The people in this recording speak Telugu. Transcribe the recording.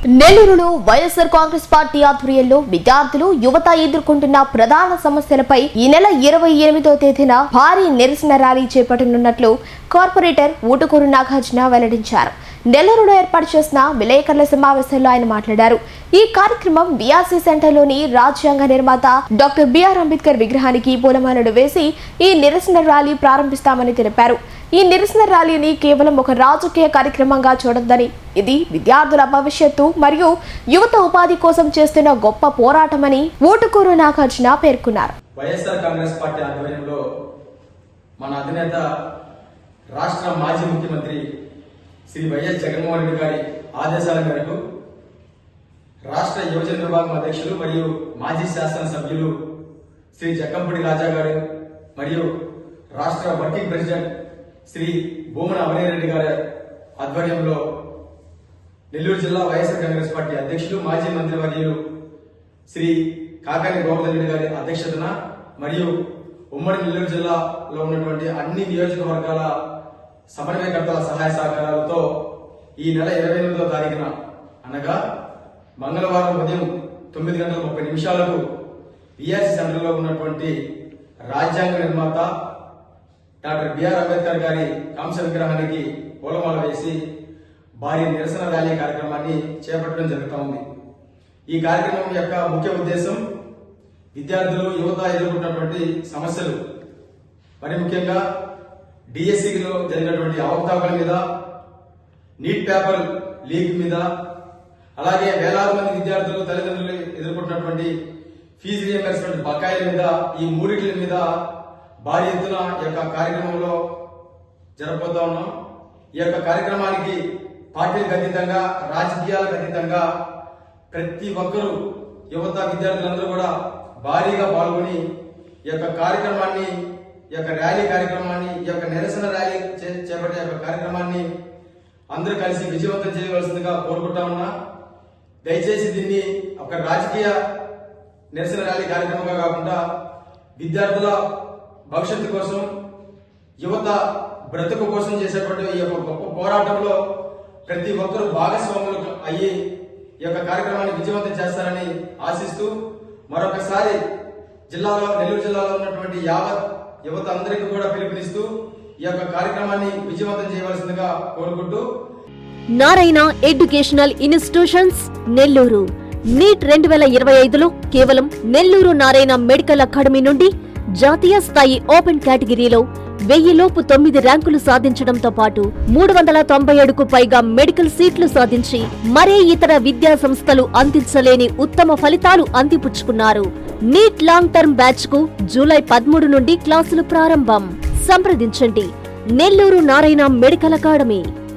నెల్లూరులో వైఎస్ఆర్ కాంగ్రెస్ పార్టీ ఆధ్వర్యంలో విద్యార్థులు యువత ఎదుర్కొంటున్న ప్రధాన సమస్యలపై ఈ నెల 28వ తేదీన భారీ నిరసన ర్యాలీ చేపట్టనున్నట్లు కార్పొరేటర్ ఊటుకూరు నాగార్జున వెల్లడించారు. నెల్లూరులో ఏర్పాటు చేసిన విలేకరుల సమావేశంలో ఆయన మాట్లాడారు. ఈ కార్యక్రమం బీఆర్సీ సెంటర్లోని రాజ్యాంగ నిర్మాత డాక్టర్ బిఆర్ అంబేద్కర్ విగ్రహానికి పూలమాలలు వేసి ఈ నిరసన ర్యాలీ ప్రారంభిస్తామని తెలిపారు. ఈ నిరసన ర్యాలీని కేవలం ఒక రాజకీయ కార్యక్రమంగా చూడొద్దని, ఇది విద్యార్థుల భవిష్యత్తు మరియు యువత ఉపాధి కోసం చేస్తున్న గొప్ప పోరాటమని ఊటుకూరు నాగార్జున పేర్కొన్నారు. వైఎస్ఆర్ కాంగ్రెస్ పార్టీ ఆధ్వర్యంలో మన అధినేత రాష్ట్ర మాజీ ముఖ్యమంత్రి శ్రీ వైఎస్ జగన్మోహన్ రెడ్డి గారి ఆదేశాల మేరకు రాష్ట్ర యువజన విభాగం అధ్యక్షులు మరియు మాజీ శాసనసభ్యులు శ్రీ జక్కంపూడి రాజా గారు మరియు రాష్ట్ర వర్కింగ్ ప్రెసిడెంట్ శ్రీ భూమన అభినయరెడ్డి గారి ఆధ్వర్యంలో నెల్లూరు జిల్లా వైఎస్ఆర్ కాంగ్రెస్ పార్టీ అధ్యక్షులు మాజీ మంత్రివర్యులు శ్రీ కాకాని గోవర్ధన్ రెడ్డి గారి అధ్యక్షతన మరియు ఉమ్మడి నెల్లూరు జిల్లాలో ఉన్నటువంటి అన్ని నియోజకవర్గాల సమన్వయకర్తల సహాయ సహకారాలతో ఈ నెల 28వ తారీఖున అనగా మంగళవారం ఉదయం 9:30 బీఆర్సీ సెంటర్లో ఉన్నటువంటి రాజ్యాంగ నిర్మాత డాక్టర్ బిఆర్ అంబేద్కర్ గారి కాంస్య విగ్రహానికి పూలమాల వేసి భారీ నిరసన ర్యాలీ కార్యక్రమాన్ని చేపట్టడం జరుగుతూ ఉంది. ఈ కార్యక్రమం యొక్క ముఖ్య ఉద్దేశం విద్యార్థులు యువత ఎదుర్కొన్నటువంటి సమస్యలు, మరి ముఖ్యంగా డిఎస్సిలో జరిగినటువంటి అవకతవకల మీద, నీట్ పేపర్ లీక్ మీద, అలాగే వేలాది మంది విద్యార్థులు తల్లిదండ్రులు ఎదుర్కొంటున్నటువంటి ఫీజు రియంబర్స్మెంట్ బకాయిల మీద, ఈ మూడిట్ల మీద భారీ ఎత్తున ఈ యొక్క కార్యక్రమంలో జరగబోతా ఉన్నాం. ఈ యొక్క కార్యక్రమానికి పార్టీలకు అతీతంగా, రాజకీయాలకు అతీతంగా ప్రతి ఒక్కరూ యువత విద్యార్థులందరూ కూడా భారీగా పాల్గొని ఈ యొక్క కార్యక్రమాన్ని, ఈ యొక్క ర్యాలీ కార్యక్రమాన్ని, ఈ యొక్క నిరసన ర్యాలీ చేపట్టే యొక్క కార్యక్రమాన్ని అందరూ కలిసి విజయవంతం చేయవలసిందిగా కోరుకుంటా ఉన్నా. దయచేసి దీన్ని ఒక రాజకీయ నిరసన ర్యాలీ కార్యక్రమంగా కాకుండా విద్యార్థుల భవిష్యత్తు కోసం, యువత బ్రతుకు కోసం చేసేటువంటి ఈ యొక్క గొప్ప పోరాటంలో ప్రతి ఒక్కరూ భాగస్వాములు అయ్యి ఈ యొక్క కార్యక్రమాన్ని విజయవంతం చేస్తారని ఆశిస్తూ మరొకసారి నెల్లూరు జిల్లాలో ఉన్నటువంటి యావత్ యువత అందరికీ కూడా పిలుపునిస్తూ ఈ యొక్క కార్యక్రమాన్ని విజయవంతం చేయవలసిందిగా కోరుకుంటూ. Narayana educational institutions Nellore NEET 2025లో కేవలం నెల్లూరు నారాయణ మెడికల్ అకాడమీ నుండి జాతీయ స్థాయి ఓపెన్ కేటగిరీలో 1000 లోపు 9 ర్యాంకులు సాధించడంతో పాటు 397కు పైగా మెడికల్ సీట్లు సాధించి మరే ఇతర విద్యా సంస్థలు అందించలేని ఉత్తమ ఫలితాలు అందిపుచ్చుకున్నారు. నీట్ లాంగ్ టర్మ్ బ్యాచ్ కు జూలై 13 నుండి క్లాసులు ప్రారంభం. సంప్రదించండి నెల్లూరు నారాయణ మెడికల్ అకాడమీ.